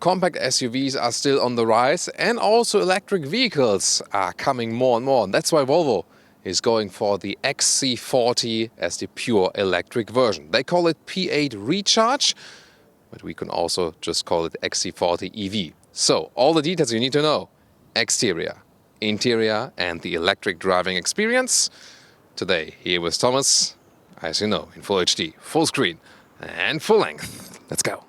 Compact SUVs are still on the rise, and also electric vehicles are coming more and more. And that's why Volvo is going for the XC40 as the pure electric version. They call it P8 Recharge, but we can also just call it XC40 EV. So, all the details you need to know: exterior, interior, and the electric driving experience. Today, here with Thomas, as you know, in full HD, full screen, and full length. Let's go.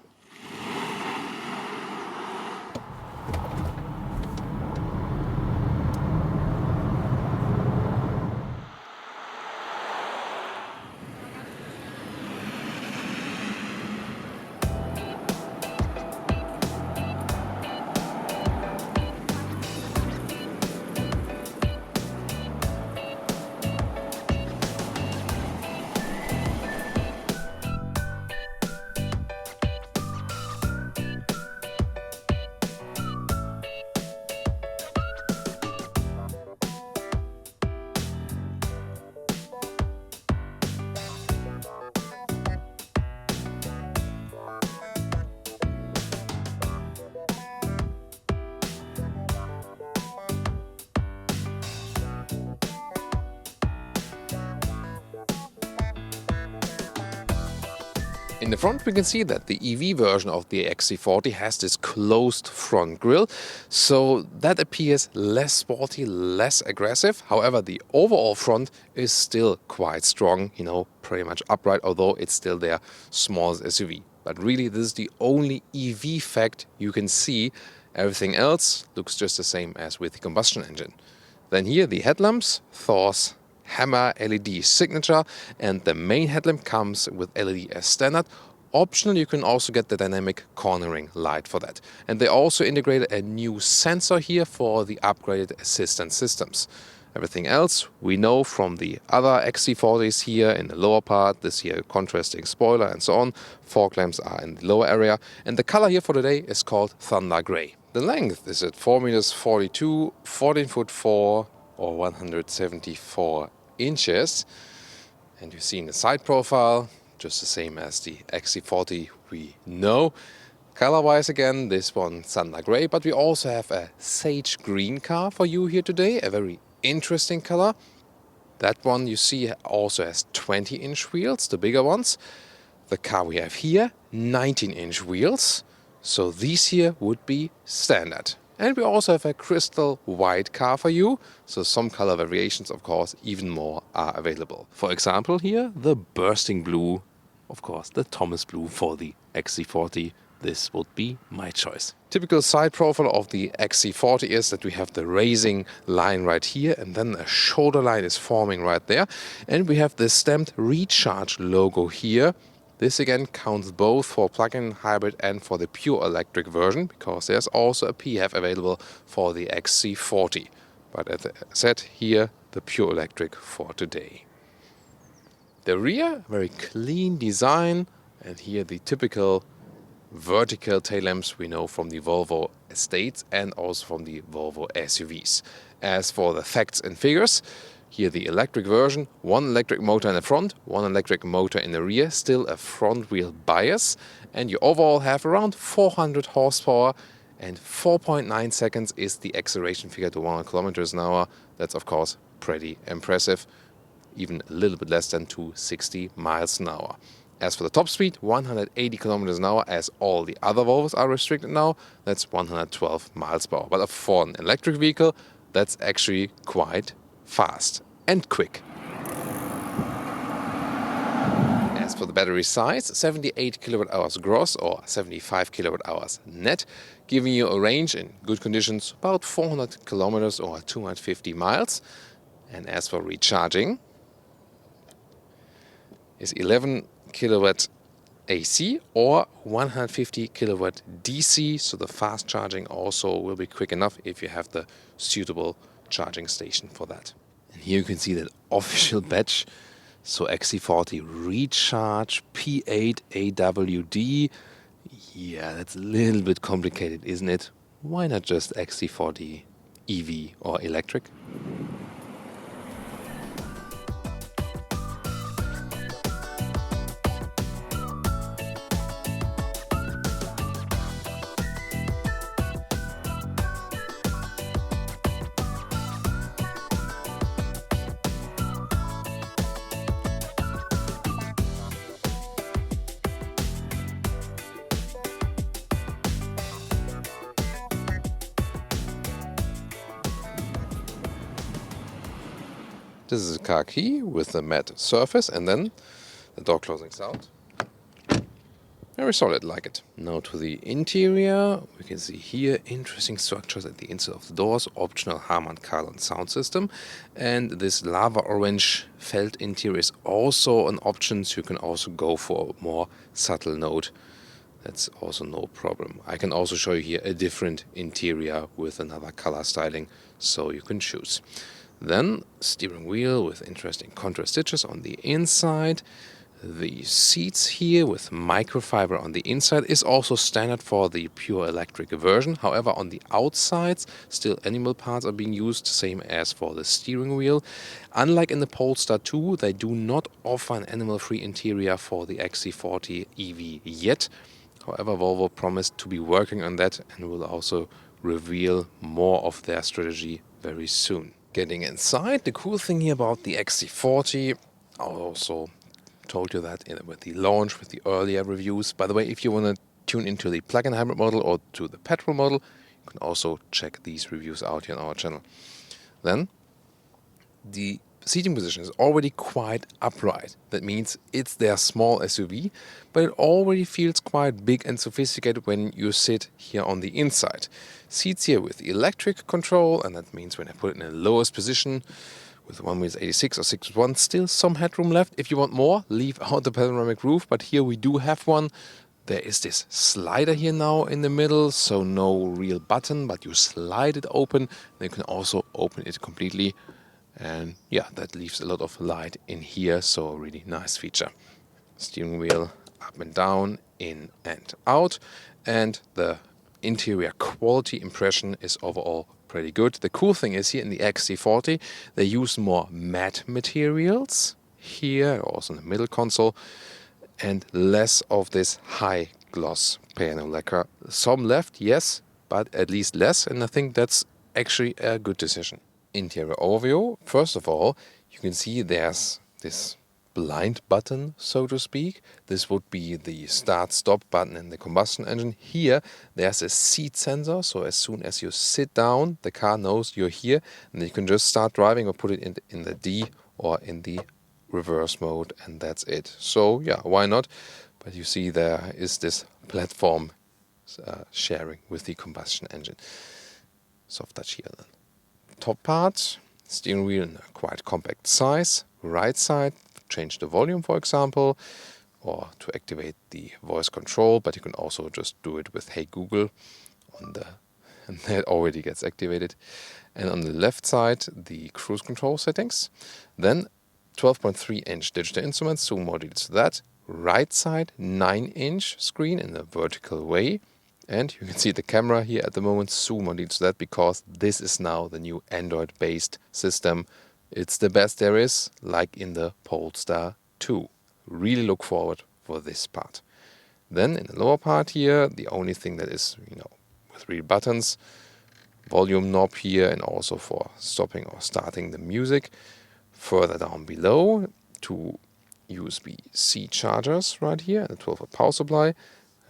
In the front we can see that the EV version of the XC40 has this closed front grille, so that appears less sporty, less aggressive. However, the overall front is still quite strong, you know, pretty much upright, although it's still their smallest SUV. But really, this is the only EV fact you can see. Everything else looks just the same as with the combustion engine. Then here the headlamps, Thor's hammer LED signature, and the main headlamp comes with LED as standard. Optional, you can also get the dynamic cornering light for that. And they also integrated a new sensor here for the upgraded assistance systems. Everything else we know from the other XC40s here in the lower part, this here contrasting spoiler and so on. Fog lamps are in the lower area, and the color here for today is called Thunder Grey. The length is at 4.42 meters, 14 foot 4, or 174 inches. And you see in the side profile, just the same as the XC40 we know. Color-wise again, this one Thunder Grey, but we also have a sage green car for you here today, a very interesting color. That one you see also has 20-inch wheels, the bigger ones. The car we have here, 19-inch wheels, so these here would be standard. And we also have a crystal white car for you, so some color variations, of course, even more are available. For example here, the bursting blue, of course the Thomas blue for the XC40. This would be my choice. Typical side profile of the XC40 is that we have the raising line right here, and then a shoulder line is forming right there. And we have the stamped Recharge logo here. This again counts both for plug-in hybrid and for the pure electric version, because there's also a PHEV available for the XC40. But as I said here, the pure electric for today. The rear, very clean design, and here the typical vertical tail lamps we know from the Volvo estates and also from the Volvo SUVs. As for the facts and figures, here the electric version, one electric motor in the front, one electric motor in the rear, still a front wheel bias, and you overall have around 400 horsepower, and 4.9 seconds is the acceleration figure to 100 kilometers an hour. That's of course pretty impressive, even a little bit less than 260 miles an hour. As for the top speed, 180 kilometers an hour, as all the other Volvos are restricted now. That's 112 miles per hour. But for an electric vehicle, that's actually quite fast and quick. As for the battery size, 78 kilowatt hours gross or 75 kilowatt hours net, giving you a range in good conditions about 400 kilometers or 250 miles. And as for recharging, is 11 kilowatt AC or 150 kilowatt DC, so the fast charging also will be quick enough if you have the suitable charging station for that. And here you can see that official badge, so XC40 Recharge P8 AWD. Yeah, that's a little bit complicated, isn't it? Why not just XC40 EV or electric? This is a car key with the matte surface, and then the door closing sound. Very solid, like it. Now to the interior. We can see here interesting structures at the inside of the doors, optional Harman Kardon sound system, and this lava orange felt interior is also an option, so you can also go for a more subtle note. That's also no problem. I can also show you here a different interior with another color styling, so you can choose. Then steering wheel with interesting contrast stitches on the inside. The seats here with microfiber on the inside is also standard for the pure electric version. However, on the outsides, still animal parts are being used, same as for the steering wheel. Unlike in the Polestar 2, they do not offer an animal-free interior for the XC40 EV yet. However, Volvo promised to be working on that and will also reveal more of their strategy very soon. Getting inside, the cool thing here about the XC40, I also told you that with the launch, with the earlier reviews. By the way, if you want to tune into the plug-in hybrid model or to the petrol model, you can also check these reviews out here on our channel. Then, the seating position is already quite upright. That means it's their small SUV, but it already feels quite big and sophisticated when you sit here on the inside. Seats here with electric control, and that means when I put it in the lowest position, with 1.86 or 6.1, still some headroom left. If you want more, leave out the panoramic roof, but here we do have one. There is this slider here now in the middle, so no real button, but you slide it open. Then you can also open it completely. And yeah, that leaves a lot of light in here, so a really nice feature. Steering wheel up and down, in and out. And the interior quality impression is overall pretty good. The cool thing is here in the XC40, they use more matte materials here, also in the middle console, and less of this high gloss piano lacquer. Some left, yes, but at least less, and I think that's actually a good decision. Interior overview. First of all, you can see there's this blind button, so to speak. This would be the start-stop button in the combustion engine. Here, there's a seat sensor, so as soon as you sit down, the car knows you're here, and you can just start driving or put it in the D or in the reverse mode, and that's it. So yeah, why not? But you see there is this platform sharing with the combustion engine. Soft touch here then. Top part, steering wheel in a quite compact size. Right side, change the volume, for example, or to activate the voice control, but you can also just do it with Hey Google and that already gets activated. And on the left side, the cruise control settings. Then 12.3-inch digital instruments, soon more details to that. Right side, 9-inch screen in a vertical way. And you can see the camera here at the moment, zoom on to that, because this is now the new Android-based system. It's the best there is, like in the Polestar 2. Really look forward for this part. Then in the lower part here, the only thing that is, with real buttons, volume knob here, and also for stopping or starting the music. Further down below, two USB-C chargers right here, and a 12-volt power supply.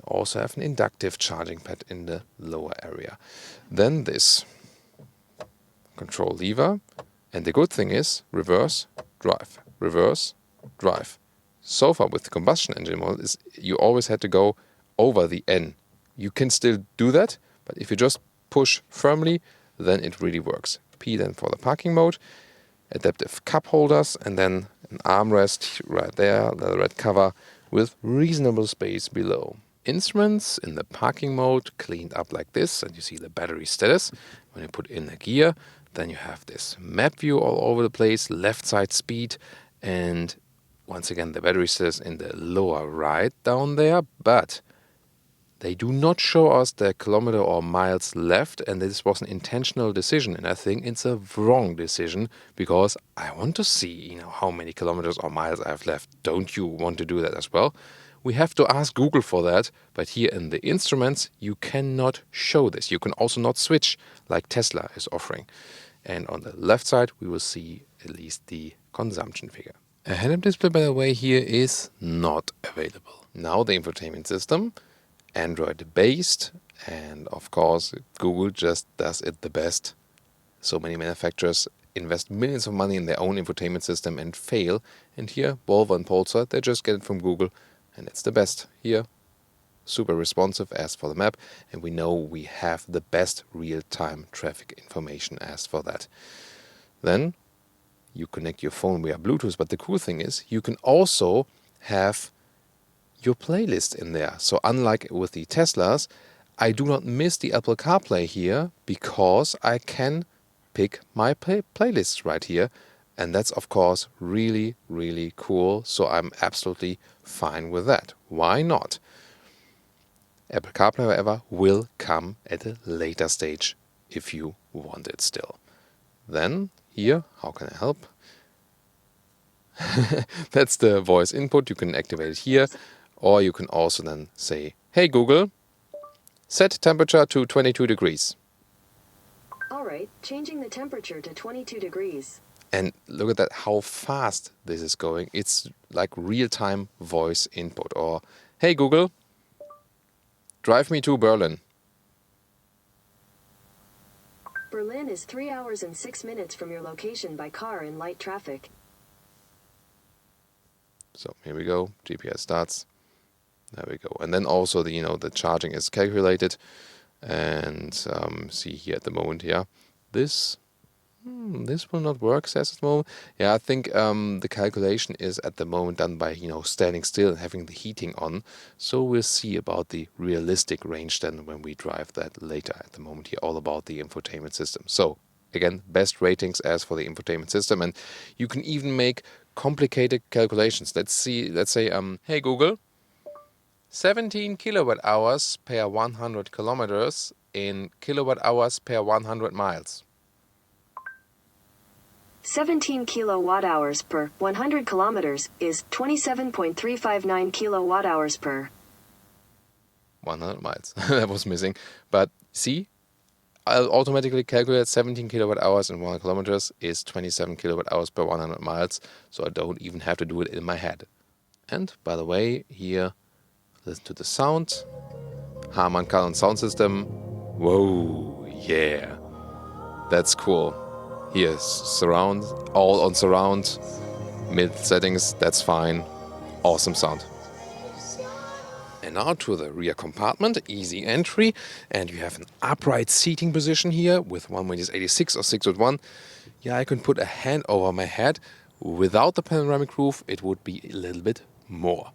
Also have an inductive charging pad in the lower area. Then this control lever. And the good thing is reverse, drive, reverse, drive. So far with the combustion engine model is you always had to go over the N. You can still do that, but if you just push firmly, then it really works. P then for the parking mode, adaptive cup holders, and then an armrest right there, the red cover with reasonable space below. Instruments in the parking mode cleaned up like this, and you see the battery status. When you put in a gear, then you have this map view all over the place, left side speed, and once again the battery status in the lower right down there, but they do not show us the kilometer or miles left, and this was an intentional decision, and I think it's a wrong decision, because I want to see how many kilometers or miles I have left. Don't you want to do that as well? We have to ask Google for that, but here in the instruments, you cannot show this. You can also not switch like Tesla is offering. And on the left side, we will see at least the consumption figure. A head-up display, by the way, here is not available. Now the infotainment system, Android-based, and of course, Google just does it the best. So many manufacturers invest millions of money in their own infotainment system and fail. And here, Volvo and Polestar, they just get it from Google, and it's the best. Here, super responsive as for the map, and we know we have the best real-time traffic information as for that. Then you connect your phone via Bluetooth, but the cool thing is you can also have your playlist in there. So unlike with the Teslas, I do not miss the Apple CarPlay here because I can pick my playlist right here. And that's, of course, really, really cool. So I'm absolutely fine with that. Why not? Apple CarPlay, however, will come at a later stage if you want it still. Then here, how can I help? That's the voice input. You can activate it here, or you can also then say, "Hey Google, set temperature to 22 degrees. All right, changing the temperature to 22 degrees. And look at that, how fast this is going. It's like real-time voice input. Or, "Hey Google, drive me to Berlin." Berlin is 3 hours and 6 minutes from your location by car in light traffic. So here we go. GPS starts. There we go. And then also the charging is calculated. And see here at the moment, yeah, this will not work, says at the moment. Yeah, I think the calculation is at the moment done by standing still and having the heating on. So we'll see about the realistic range then when we drive that later. At the moment here, all about the infotainment system. So again, best ratings as for the infotainment system, and you can even make complicated calculations. Let's say, "Hey Google, 17 kilowatt hours per 100 kilometers in kilowatt hours per 100 miles. 17 kilowatt hours per 100 kilometers is 27.359 kilowatt hours per 100 miles. That was missing. But see, I'll automatically calculate 17 kilowatt hours in 100 kilometers is 27 kilowatt hours per 100 miles. So I don't even have to do it in my head. And by the way, here, listen to the sound. Harman Kardon sound system. Whoa, yeah. That's cool. Here, surround, all on surround. Mid settings, that's fine. Awesome sound. And now to the rear compartment, easy entry. And you have an upright seating position here with 1.86 or 6.1. Yeah, I can put a hand over my head. Without the panoramic roof, it would be a little bit more.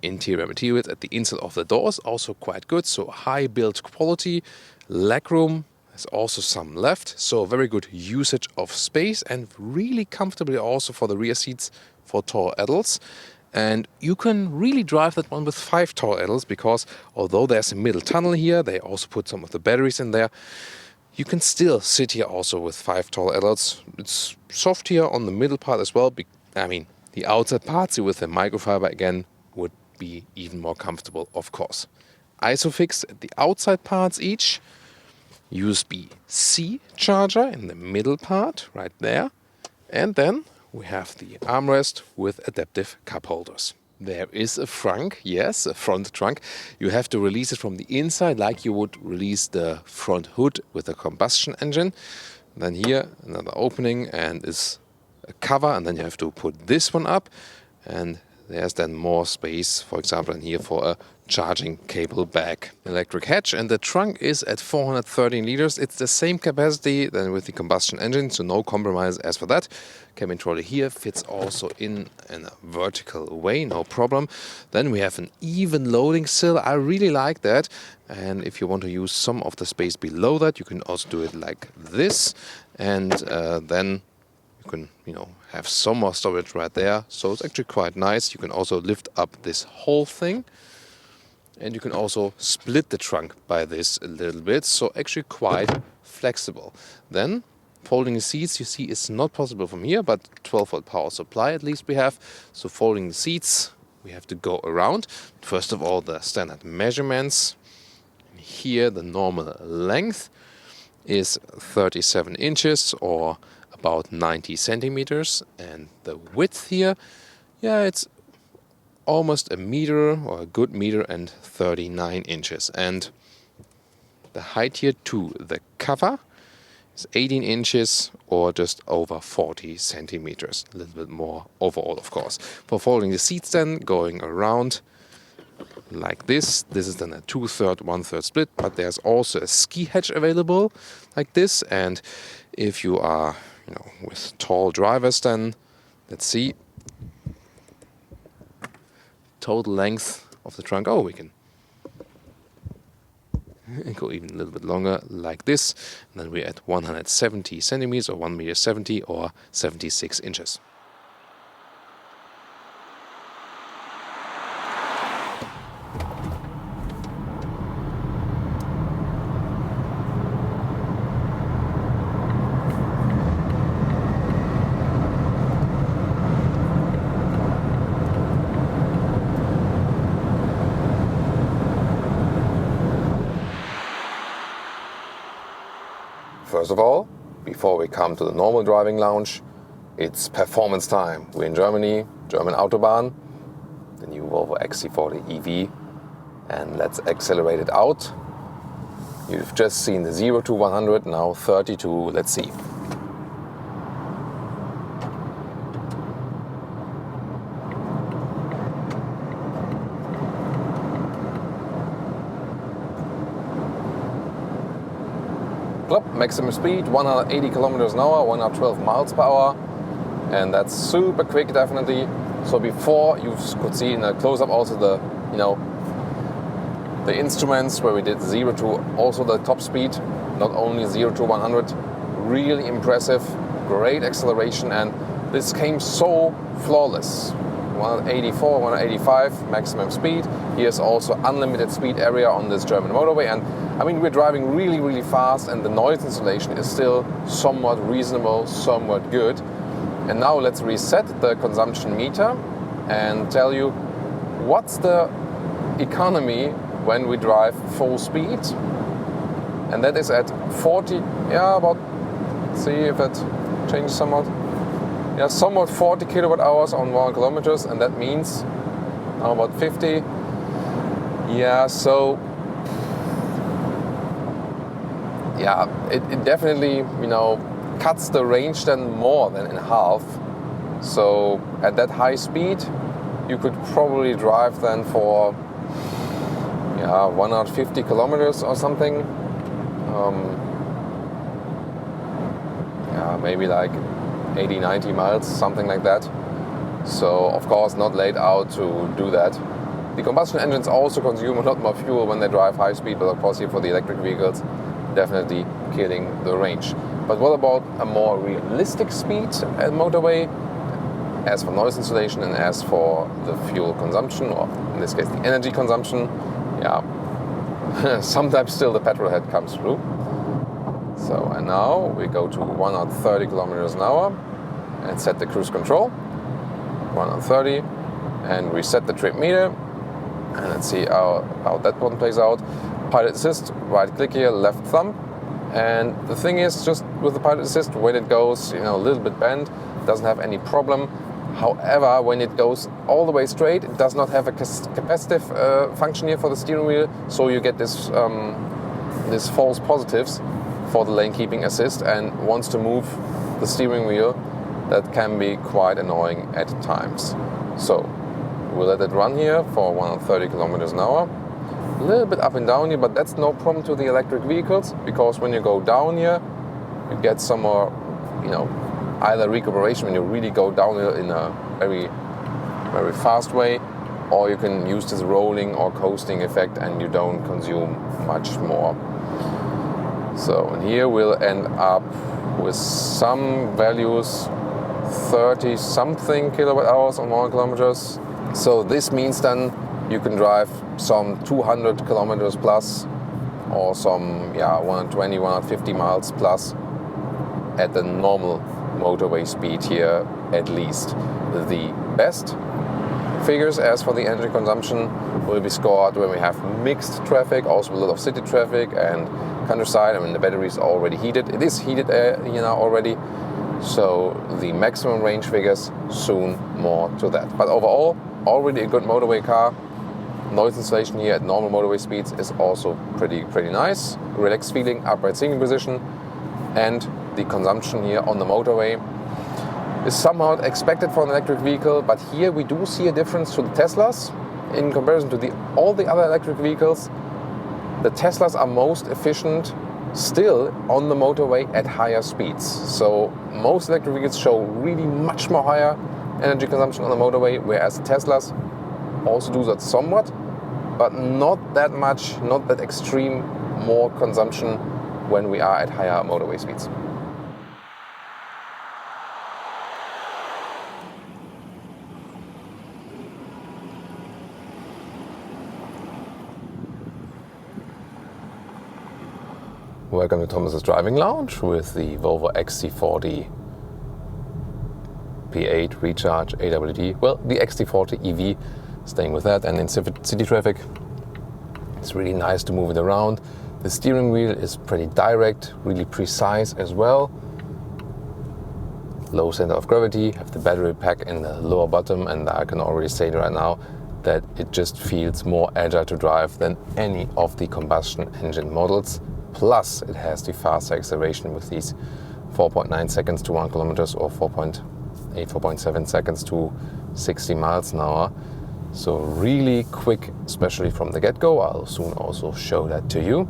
Interior materials at the inside of the doors, also quite good. So high build quality, legroom. There's also some left, so very good usage of space and really comfortably also for the rear seats for tall adults. And you can really drive that one with 5 tall adults because although there's a middle tunnel here, they also put some of the batteries in there. You can still sit here also with 5 tall adults. It's soft here on the middle part as well. I mean, the outside parts with the microfiber again would be even more comfortable, of course. Isofix at the outside parts each. USB-C charger in the middle part, right there. And then we have the armrest with adaptive cup holders. There is a Frunk, yes, a front trunk. You have to release it from the inside like you would release the front hood with a combustion engine. Then here, another opening and is a cover, and then you have to put this one up. And there's then more space, for example, in here for a charging cable bag. Electric hatch, and the trunk is at 413 liters. It's the same capacity than with the combustion engine, so no compromise as for that. Cabin trolley here fits also in a vertical way, no problem. Then we have an even loading sill. I really like that. And if you want to use some of the space below that, you can also do it like this. And then you can, have some more storage right there. So it's actually quite nice. You can also lift up this whole thing. And you can also split the trunk by this a little bit. So actually quite flexible. Then folding the seats, you see it's not possible from here, but 12-volt power supply at least we have. So folding the seats, we have to go around. First of all, the standard measurements. Here the normal length is 37 inches or about 90 centimeters. And the width here, yeah, it's almost a meter or a good meter and 39 inches. And the height here to the cover is 18 inches or just over 40 centimeters. A little bit more overall, of course. For folding the seats then, going around like this. This is then a 2/3, 1/3 split, but there's also a ski hatch available like this. And if you are, with tall drivers, then let's see. Total length of the trunk. Oh, we can go even a little bit longer like this. And then we're at 170 centimeters or 1.70 meters or 76 inches. First of all, before we come to the normal driving lounge, it's performance time. We're in Germany, German Autobahn, the new Volvo XC40 EV, and let's accelerate it out. You've just seen the 0 to 100, now 32, let's see. Maximum speed 180 kilometers an hour, 112 miles per hour, and that's super quick, definitely. So before, you could see in a close-up also the instruments where we did 0 to also the top speed, not only 0 to 100. Really impressive, great acceleration, and this came so flawless. 184, 185 maximum speed. Here's also unlimited speed area on this German motorway, and I mean, we're driving really, really fast, and the noise insulation is still somewhat reasonable, somewhat good. And now let's reset the consumption meter and tell you what's the economy when we drive full speed. And that is at 40, let's see if it changes somewhat. Somewhat 40 kilowatt hours on 1 kilometers, and that means now about 50. It definitely, cuts the range then more than in half. So at that high speed, you could probably drive then for 150 kilometers or something. Maybe like 80, 90 miles, something like that. So of course not laid out to do that. The combustion engines also consume a lot more fuel when they drive high speed, but of course here for the electric vehicles, definitely killing the range. But what about a more realistic speed at motorway, as for noise insulation and as for the fuel consumption, or in this case the energy consumption? Sometimes still the petrol head comes through. So, and now we go to 130 kilometers an hour and set the cruise control, 130, and reset the trip meter. And let's see how that one plays out. Pilot assist, right click here, left thumb. And the thing is, just with the pilot assist, when it goes a little bit bent, it doesn't have any problem. However, when it goes all the way straight, it does not have a capacitive function here for the steering wheel, so you get this false positives for the lane keeping assist, and wants to move the steering wheel, that can be quite annoying at times. So we'll let it run here for 130 kilometers an hour. A little bit up and down here, but that's no problem to the electric vehicles, because when you go down here, you get some more, either recuperation when you really go downhill in a very, very fast way, or you can use this rolling or coasting effect and you don't consume much more. So, and here we'll end up with some values, 30 something kilowatt hours on 1 kilometers. So this means then you can drive some 200 kilometers plus, or some 120, 150 miles plus at the normal motorway speed here, at least. The best figures as for the energy consumption will be scored when we have mixed traffic, also a lot of city traffic and countryside. I mean, the battery is already heated. It is heated already. So the maximum range figures, soon more to that. But overall, already a good motorway car. Noise insulation here at normal motorway speeds is also pretty nice. Relaxed feeling, upright sitting position. and the consumption here on the motorway is somehow expected for an electric vehicle, but here we do see a difference to the Teslas. In comparison to all the other electric vehicles, the Teslas are most efficient still on the motorway at higher speeds. So most electric vehicles show really much more higher energy consumption on the motorway, whereas Teslas also do that somewhat, but not that much, not that extreme more consumption when we are at higher motorway speeds. Welcome to Thomas's Driving Lounge with the Volvo XC40 P8 Recharge AWD. Well, the XC40 EV, staying with that, and in city traffic, it's really nice to move it around. The steering wheel is pretty direct, really precise as well. Low center of gravity, have the battery pack in the lower bottom, and I can already say right now that it just feels more agile to drive than any of the combustion engine models. Plus, it has the faster acceleration with these 4.9 seconds to 1 kilometers or 4.7 seconds to 60 miles an hour. So really quick, especially from the get-go. I'll soon also show that to you.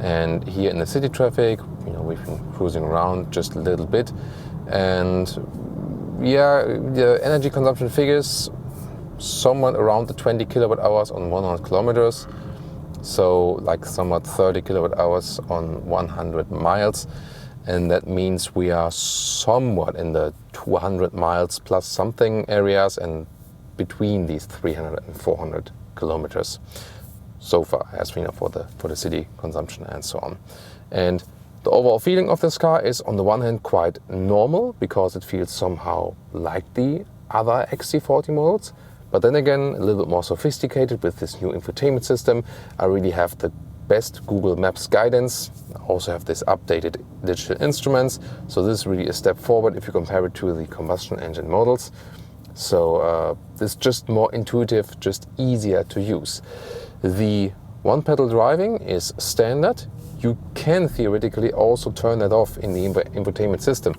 And here in the city traffic, we've been cruising around just a little bit. And yeah, the energy consumption figures somewhat around the 20 kilowatt hours on 100 kilometers. So like somewhat 30 kilowatt hours on 100 miles. And that means we are somewhat in the 200 miles plus something areas and between these 300 and 400 kilometers so far, as we know, for the city consumption and so on. And the overall feeling of this car is on the one hand quite normal because it feels somehow like the other XC40 models. But then again, a little bit more sophisticated with this new infotainment system. I really have the best Google Maps guidance. I also have this updated digital instruments. So this is really a step forward if you compare it to the combustion engine models. So this is just more intuitive, just easier to use. The one-pedal driving is standard. You can theoretically also turn that off in the infotainment system.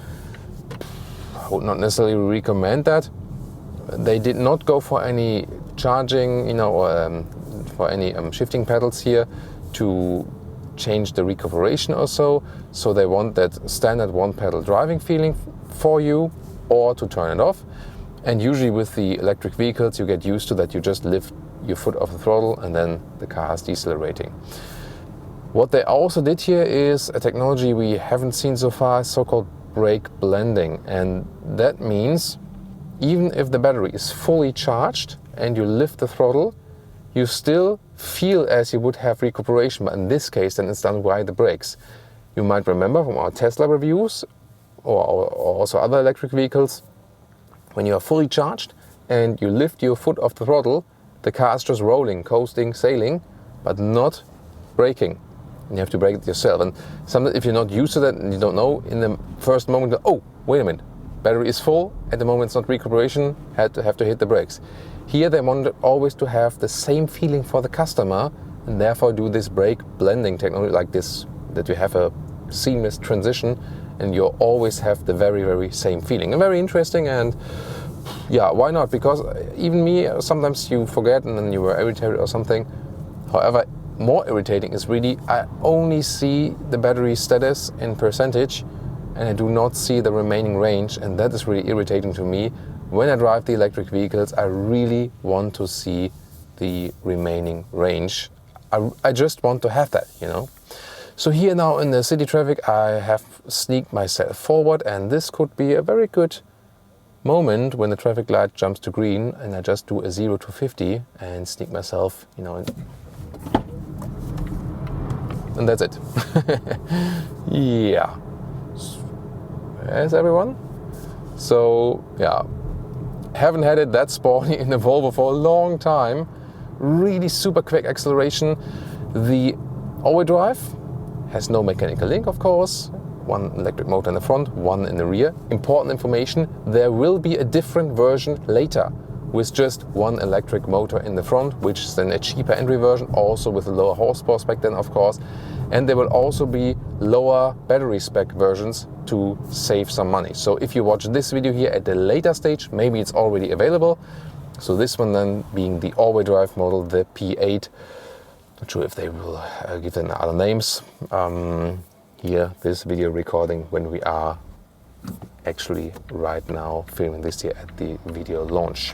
I would not necessarily recommend that. They did not go for any charging, or for any shifting pedals here to change the recuperation or so. So they want that standard one-pedal driving feeling for you, or to turn it off. And usually with the electric vehicles, you get used to that. You just lift your foot off the throttle and then the car is decelerating. What they also did here is a technology we haven't seen so far, so-called brake blending. And that means even if the battery is fully charged and you lift the throttle, you still feel as you would have recuperation, but in this case then it's done by the brakes. You might remember from our Tesla reviews or also other electric vehicles, when you are fully charged and you lift your foot off the throttle, the car is just rolling, coasting, sailing, but not braking. And you have to brake it yourself. And sometimes if you're not used to that and you don't know, in the first moment, oh, wait a minute, battery is full, at the moment it's not recuperation, have to hit the brakes. Here they wanted always to have the same feeling for the customer and therefore do this brake blending technology like this, that you have a seamless transition and you always have the very, very same feeling. And very interesting, and yeah, why not? Because even me, sometimes you forget and then you were irritated or something. However, more irritating is really I only see the battery status in percentage and I do not see the remaining range, and that is really irritating to me. When I drive the electric vehicles, I really want to see the remaining range. I just want to have that, So here now in the city traffic, I have sneaked myself forward, and this could be a very good moment when the traffic light jumps to green and I just do a 0 to 50 and sneak myself, and that's it. Yeah. As everyone. So yeah, haven't had it that sporty in the Volvo for a long time. Really super quick acceleration. The all-wheel drive has no mechanical link, of course. One electric motor in the front, one in the rear. Important information, there will be a different version later with just one electric motor in the front, which is then a cheaper entry version, also with a lower horsepower spec then, of course. And there will also be lower battery spec versions to save some money. So if you watch this video here at the later stage, maybe it's already available. So this one then being the all-wheel drive model, the P8. Not sure if they will give them other names. Here, this video recording when we are actually right now filming this here at the video launch.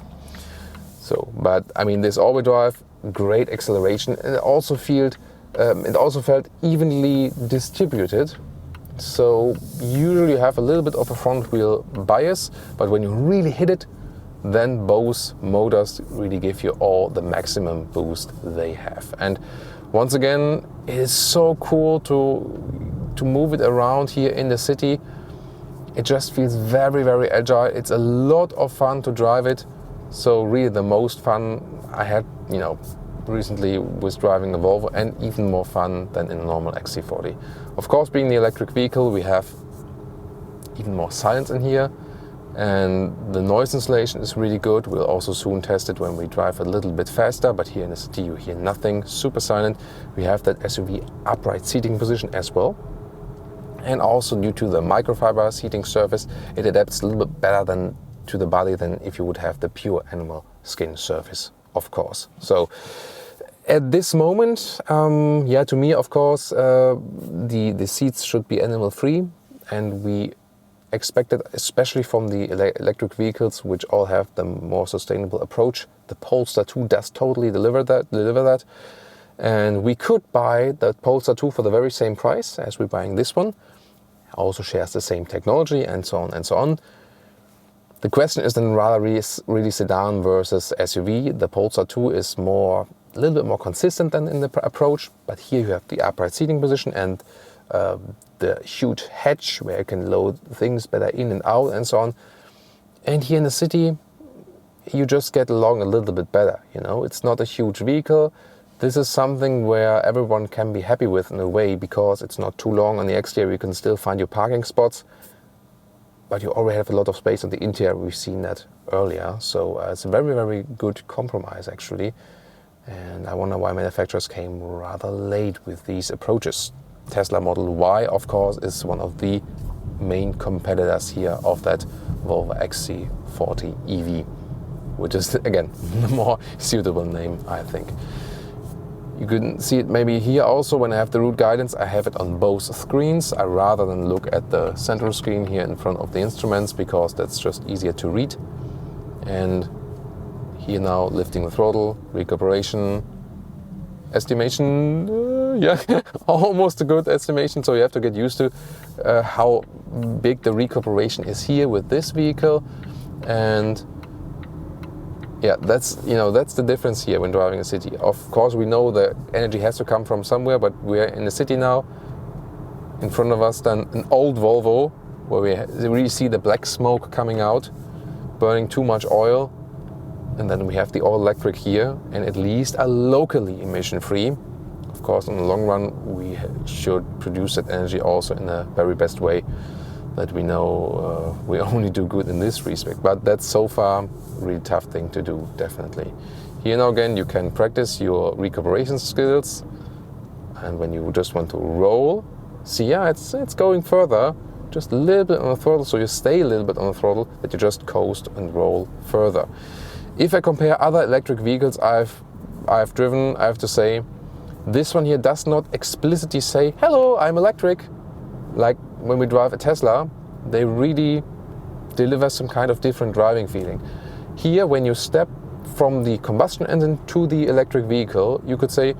So, but I mean, this all-wheel drive, great acceleration, and it also felt evenly distributed. So usually you have a little bit of a front wheel bias, but when you really hit it, then both motors really give you all the maximum boost they have. And once again, it is so cool to move it around here in the city. It just feels very, very agile. It's a lot of fun to drive it. So really the most fun I had, recently was driving the Volvo, and even more fun than in a normal XC40. Of course, being the electric vehicle, we have even more silence in here, and the noise insulation is really good. We'll also soon test it when we drive a little bit faster, but here in the city you hear nothing, super silent. We have that SUV upright seating position as well. And also due to the microfiber seating surface, it adapts a little bit better to the body than if you would have the pure animal skin surface, of course. So at this moment, to me, of course, the seats should be animal free, and we expect it, especially from the electric vehicles, which all have the more sustainable approach. The Polestar 2 does totally deliver that. And we could buy the Polestar 2 for the very same price as we're buying this one. Also shares the same technology, and so on and so on. The question is then rather really sedan versus SUV. The Polestar 2 is a little bit more consistent than in the approach, but here you have the upright seating position and the huge hatch where you can load things better in and out and so on. And here in the city, you just get along a little bit better. It's not a huge vehicle. This is something where everyone can be happy with in a way, because it's not too long on the exterior. You can still find your parking spots, but you already have a lot of space on the interior. We've seen that earlier. So it's a very, very good compromise actually. And I wonder why manufacturers came rather late with these approaches. Tesla Model Y, of course, is one of the main competitors here of that Volvo XC40 EV, which is, again, the more suitable name, I think. You can see it maybe here also when I have the route guidance. I have it on both screens. I rather than look at the central screen here in front of the instruments, because that's just easier to read. And here now, lifting the throttle, recuperation, estimation, almost a good estimation. So you have to get used to how big the recuperation is here with this vehicle. And yeah, that's the difference here when driving a city. Of course, we know the energy has to come from somewhere, but we're in the city now. In front of us, then an old Volvo where we really see the black smoke coming out, burning too much oil. And then we have the all-electric here, and at least are locally emission-free. Of course, in the long run, we should produce that energy also in the very best way that we know we only do good in this respect. But that's so far a really tough thing to do, definitely. Here now again, you can practice your recuperation skills. And when you just want to roll, see, it's going further. Just a little bit on the throttle, so you stay a little bit on the throttle, that you just coast and roll further. If I compare other electric vehicles I've driven, I have to say, this one here does not explicitly say, "Hello, I'm electric." Like when we drive a Tesla, they really deliver some kind of different driving feeling. Here, when you step from the combustion engine to the electric vehicle, you could say,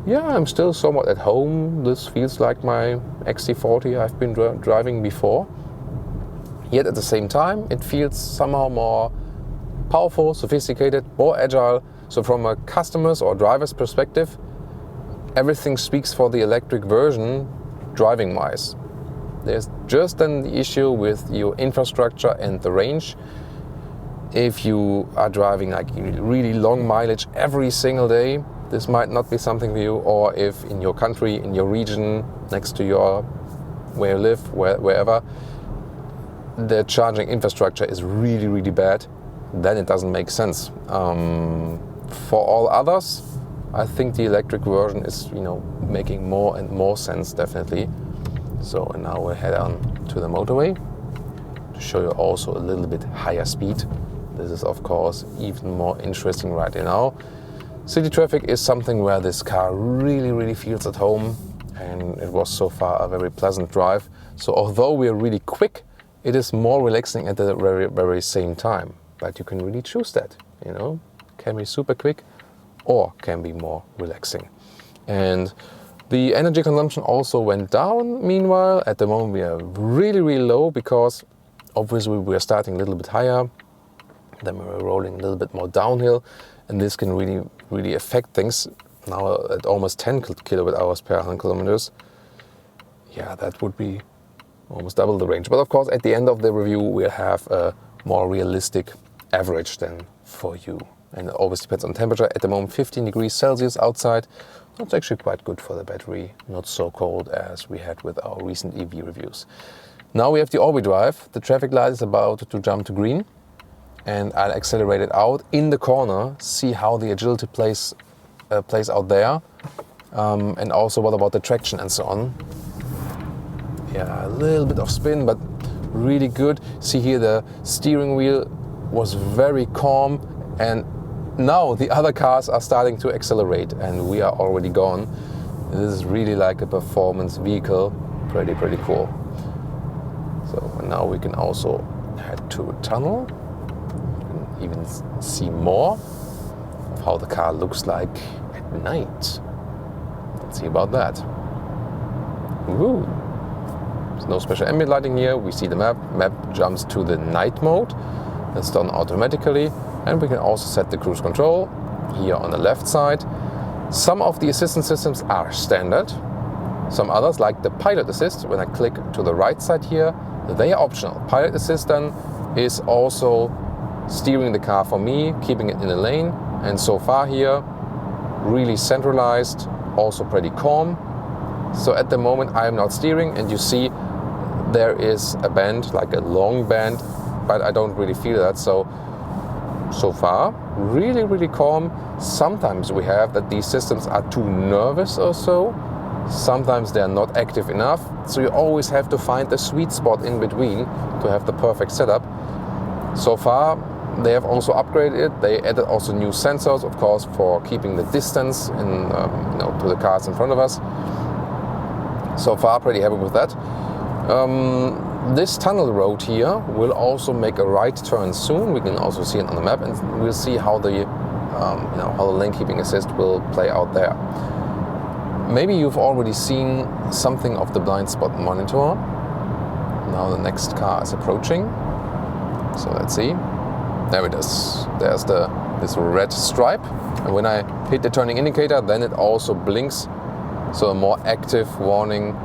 yeah, I'm still somewhat at home. This feels like my XC40 I've been driving before. Yet at the same time, it feels somehow more powerful, sophisticated, more agile. So from a customer's or driver's perspective, everything speaks for the electric version driving-wise. There's just an issue with your infrastructure and the range. If you are driving like really long mileage every single day, this might not be something for you. Or if in your country, in your region, next to where you live, wherever, the charging infrastructure is really, really bad, then it doesn't make sense. For all others, I think the electric version is, you know, making more and more sense, definitely. So, and now we'll head on to the motorway to show you also a little bit higher speed. This is, of course, even more interesting right now. City traffic is something where this car really feels at home, and it was so far a very pleasant drive. So although we are really quick, it is more relaxing at the very same time. But you can really choose that, you know, can be super quick or can be more relaxing. And the energy consumption also went down meanwhile. At the moment we are really low because obviously we are starting a little bit higher, then we're rolling a little bit more downhill, and this can really affect things. Now at almost 10 kilowatt hours per 100 kilometers, yeah, that would be almost double the range. But of course, at the end of the review, we'll have a more realistic average than for you. And it always depends on temperature. At the moment, 15 degrees Celsius outside. That's actually quite good for the battery. Not so cold as we had with our recent EV reviews. Now we have the all-wheel drive. The traffic light is about to jump to green. And I'll accelerate it out in the corner, see how the agility plays out there. And also what about the traction and so on. Yeah, a little bit of spin, but really good. See here, the steering wheel was very calm, and now the other cars are starting to accelerate and we are already gone. This is really like a performance vehicle. Pretty cool. So now we can also head to a tunnel. You can even see more of how the car looks like at night. Let's see about that. Woo! There's no special ambient lighting here. We see the map. Map jumps to the night mode. That's done automatically. And we can also set the cruise control here on the left side. Some of the assistance systems are standard. Some others, like the pilot assist, when I click to the right side here, they are optional. Pilot assist then is also steering the car for me, keeping it in a lane. And so far here, really centralized, also pretty calm. So at the moment I am not steering, and you see there is a bend, like a long bend, but I don't really feel that. So far, really calm. Sometimes we have that these systems are too nervous or so. Sometimes they are not active enough. So you always have to find the sweet spot in between to have the perfect setup. So far, they have also upgraded it. They added also new sensors, of course, for keeping the distance in, to the cars in front of us. So far, pretty happy with that. This tunnel road here will also make a right turn soon. We can also see it on the map, and we'll see how the how the lane keeping assist will play out there. Maybe you've already seen something of the blind spot monitor. Now the next car is approaching. So let's see. There it is. There's this red stripe, and when I hit the turning indicator, then it also blinks. So a more active warning,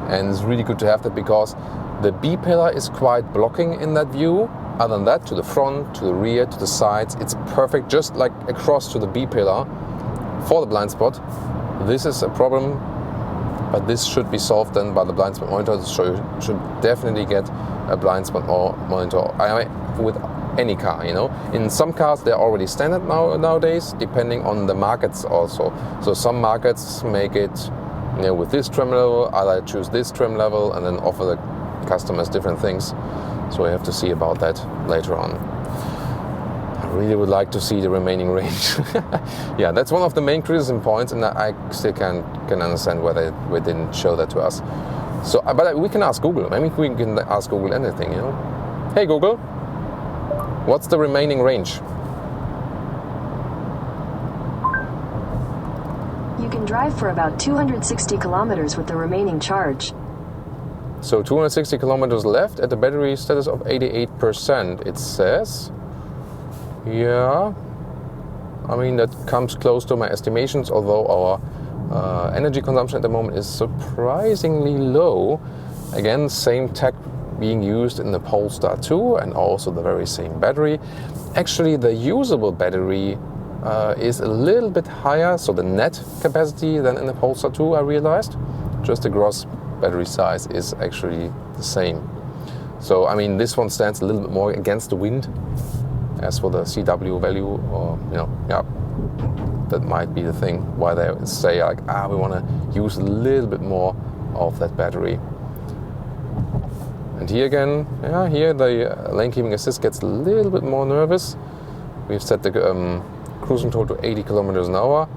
and it's really good to have that because the B pillar is quite blocking in that view. Other than that, to the front, to the rear, to the sides, it's perfect, just like across to the B pillar for the blind spot. This is a problem, but this should be solved then by the blind spot monitor. So you should definitely get a blind spot monitor with any car, you know. In some cars they're already standard nowadays, depending on the markets also. So some markets make it, with this trim level, I choose this trim level and then offer the customers different things. So we have to see about that later on. I really would like to see the remaining range. Yeah, that's one of the main criticism points, and I still can understand why they didn't show that to us. So, but we can ask Google. Maybe we can ask Google anything, Hey Google, what's the remaining range? You can drive for about 260 kilometers with the remaining charge. So 260 kilometers left at the battery status of 88%, it says. Yeah, I mean, that comes close to my estimations, although our energy consumption at the moment is surprisingly low. Again, same tech being used in the Polestar 2 and also the very same battery. Actually, the usable battery is a little bit higher, so the net capacity than in the Polestar 2, I realized. Just the gross battery size is actually the same. So, I mean, this one stands a little bit more against the wind as for the CW value, or, yeah. that might be the thing why they say like, we want to use a little bit more of that battery. And here again, here the lane keeping assist gets a little bit more nervous. We've set the cruise control to 80 kilometers an hour.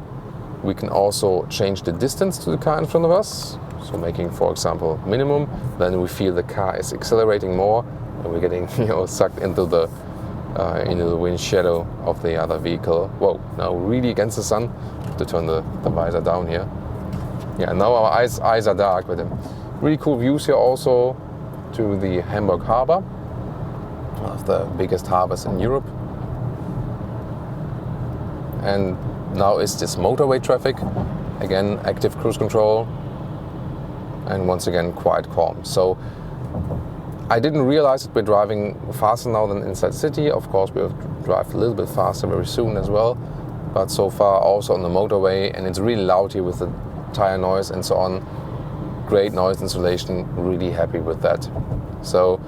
We can also change the distance to the car in front of us. So making, for example, minimum, then we feel the car is accelerating more and we're getting sucked into the wind shadow of the other vehicle. Whoa, now really against the sun. To turn the visor down here. Yeah, now our eyes are dark, but really cool views here also to the Hamburg harbor, one of the biggest harbors in Europe. And now is this motorway traffic, again active cruise control, and once again quite calm. So I didn't realize that we're driving faster now than inside city. Of course we'll drive a little bit faster very soon as well, but so far also on the motorway, and it's really loud here with the tire noise and so on. Great noise insulation, really happy with that. So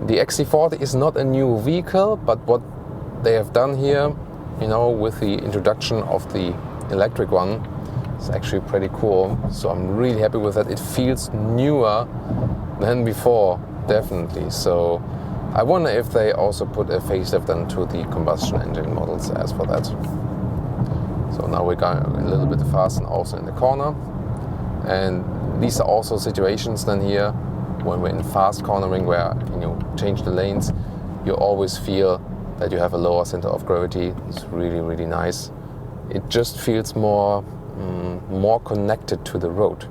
the XC40 is not a new vehicle, but what they have done here, with the introduction of the electric one, it's actually pretty cool. So I'm really happy with that. It feels newer than before, definitely. So I wonder if they also put a facelift into the combustion engine models as for that. So now we're going a little bit fast and also in the corner. And these are also situations then here when we're in fast cornering where change the lanes, you always feel that you have a lower center of gravity. It's really, really nice. It just feels more connected to the road.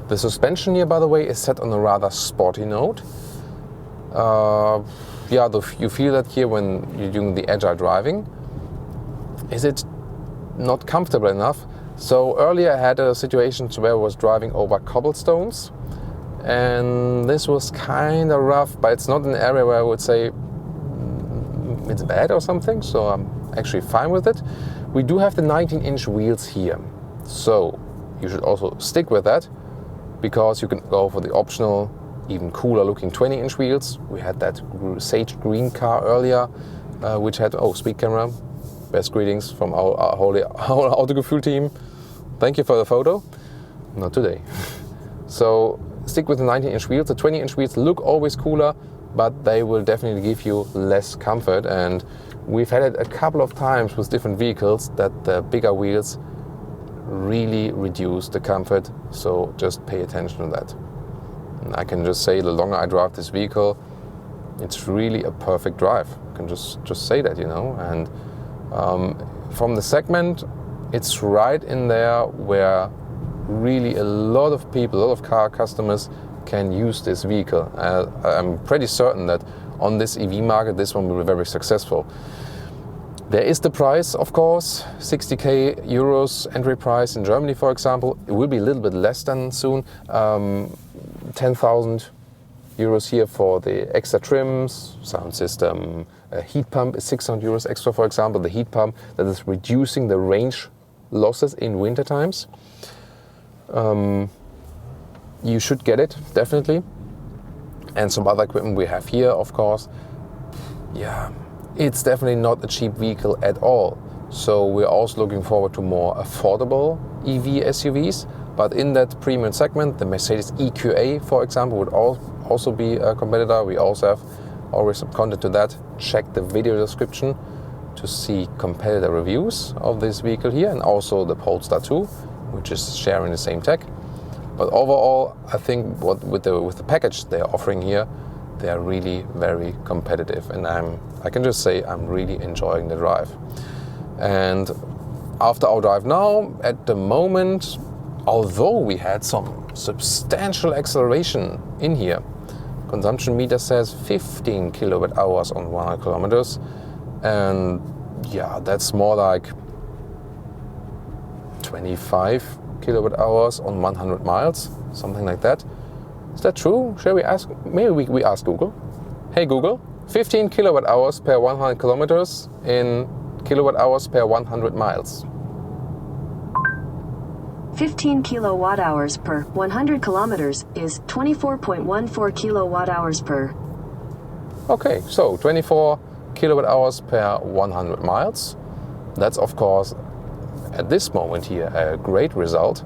The suspension here, by the way, is set on a rather sporty note. You feel that here when you're doing the agile driving. Is it not comfortable enough? So earlier I had a situation where I was driving over cobblestones, and this was kind of rough, but it's not an area where I would say it's bad or something, so I'm actually fine with it. We do have the 19-inch wheels here, so you should also stick with that, because you can go for the optional, even cooler looking 20-inch wheels. We had that sage green car earlier, which had, speed camera, best greetings from our whole Autogefuehl team. Thank you for the photo. Not today. So stick with the 19-inch wheels. The 20-inch wheels look always cooler, but they will definitely give you less comfort. And we've had it a couple of times with different vehicles that the bigger wheels really reduce the comfort. So just pay attention to that. And I can just say the longer I drive this vehicle, it's really a perfect drive. I can just say that, And from the segment, it's right in there where really a lot of people, a lot of car customers can use this vehicle. I'm pretty certain that on this EV market, this one will be very successful. There is the price, of course, 60k euros entry price in Germany, for example. It will be a little bit less than soon. 10,000 euros here for the extra trims, sound system. A heat pump is 600 euros extra, for example. The heat pump that is reducing the range losses in winter times. You should get it, definitely. And some other equipment we have here, of course. Yeah, it's definitely not a cheap vehicle at all. So we're also looking forward to more affordable EV SUVs. But in that premium segment, the Mercedes EQA, for example, would also be a competitor. We also have already some content to that. Check the video description to see competitor reviews of this vehicle here, and also the Polestar 2, which is sharing the same tech. But overall, I think with the package they're offering here, they are really very competitive, and I can just say I'm really enjoying the drive. And after our drive now, at the moment, although we had some substantial acceleration in here, consumption meter says 15 kilowatt hours on 100 kilometers, and yeah, that's more like 25 kilowatt hours on 100 miles, something like that. Is that true? Shall we ask? Maybe we ask Google. Hey Google, 15 kilowatt hours per 100 kilometers in kilowatt hours per 100 miles. 15 kilowatt hours per 100 kilometers is 24.14 kilowatt hours per. Okay, so 24 kilowatt hours per 100 miles. That's of course at this moment here a great result.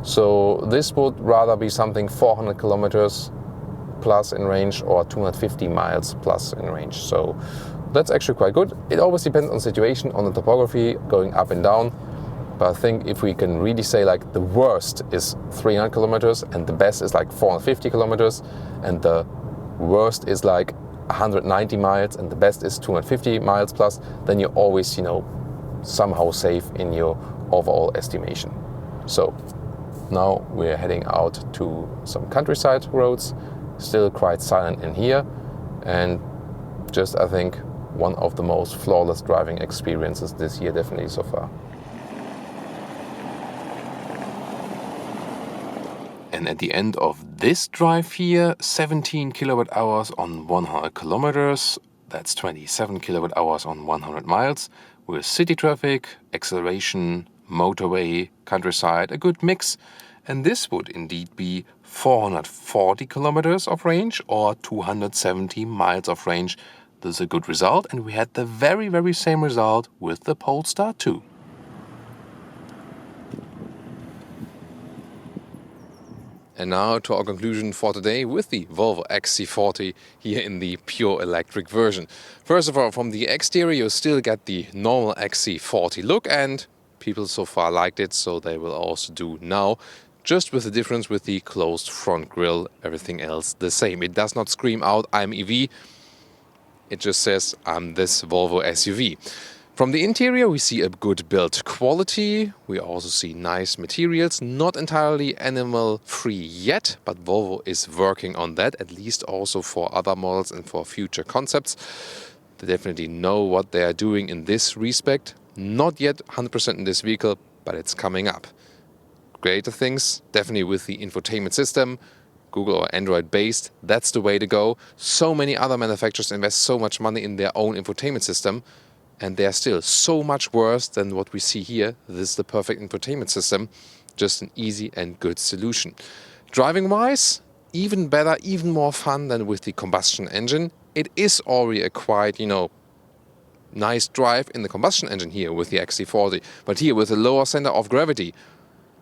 So this would rather be something 400 kilometers plus in range or 250 miles plus in range. So that's actually quite good. It always depends on situation, on the topography, going up and down. But I think if we can really say like the worst is 300 kilometers and the best is like 450 kilometers and the worst is like 190 miles and the best is 250 miles plus, then you're always, somehow safe in your overall estimation. So now we're heading out to some countryside roads, still quite silent in here, and just I think one of the most flawless driving experiences this year definitely so far. And at the end of this drive here, 17 kilowatt hours on 100 kilometers, that's 27 kilowatt hours on 100 miles, with city traffic, acceleration, motorway, countryside, a good mix. And this would indeed be 440 kilometers of range or 270 miles of range. This is a good result, and we had the very, very same result with the Polestar 2. And now to our conclusion for today with the Volvo XC40 here in the pure electric version. First of all, from the exterior you still get the normal XC40 look, and people so far liked it, so they will also do now. Just with the difference with the closed front grille, everything else the same. It does not scream out I'm EV, it just says I'm this Volvo SUV. From the interior we see a good build quality, we also see nice materials, not entirely animal free yet, but Volvo is working on that, at least also for other models and for future concepts. They definitely know what they are doing in this respect. Not yet 100% in this vehicle, but it's coming up. Greater things, definitely with the infotainment system, Google or Android based, that's the way to go. So many other manufacturers invest so much money in their own infotainment system, and they are still so much worse than what we see here. This is the perfect infotainment system, just an easy and good solution. Driving wise, even better, even more fun than with the combustion engine. It is already a quite, nice drive in the combustion engine here with the XC40, but here with a lower center of gravity,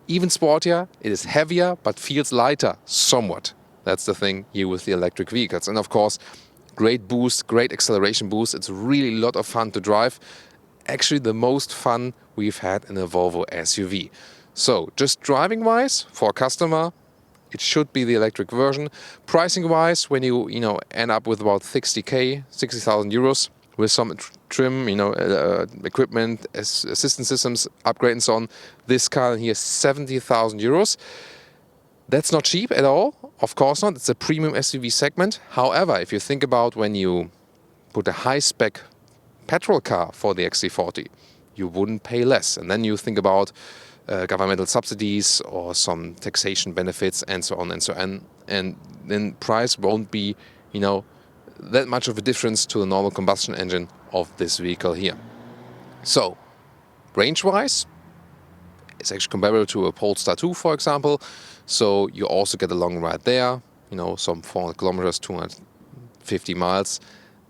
even sportier, it is heavier but feels lighter somewhat. That's the thing here with the electric vehicles. And of course, great boost, great acceleration boost. It's really a lot of fun to drive. Actually the most fun we've had in a Volvo SUV. So just driving wise for a customer, it should be the electric version. Pricing wise, when you end up with about 60,000 euros with some trim, equipment, assistance systems, upgrade and so on, this car here 70,000 euros. That's not cheap at all, of course not. It's a premium SUV segment. However, if you think about when you put a high-spec petrol car for the XC40, you wouldn't pay less. And then you think about governmental subsidies or some taxation benefits and so on and so on. And then price won't be, that much of a difference to the normal combustion engine of this vehicle here. So, range-wise, it's actually comparable to a Polestar 2, for example. So you also get a long ride there, some 400 kilometers, 250 miles.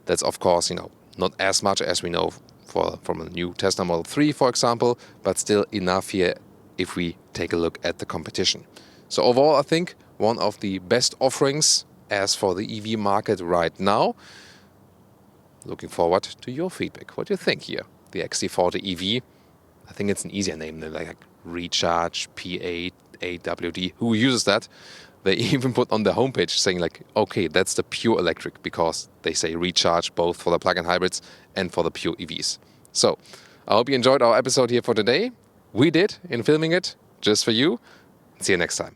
That's of course, not as much as we know from a new Tesla Model 3, for example, but still enough here if we take a look at the competition. So overall, I think one of the best offerings as for the EV market right now. Looking forward to your feedback. What do you think here? The XC40 EV, I think it's an easier name than like Recharge P8 AWD. Who uses that? They even put on their homepage saying like, okay, that's the pure electric, because they say Recharge both for the plug-in hybrids and for the pure EVs. So I hope you enjoyed our episode here for today. We did in filming it just for you. See you next time.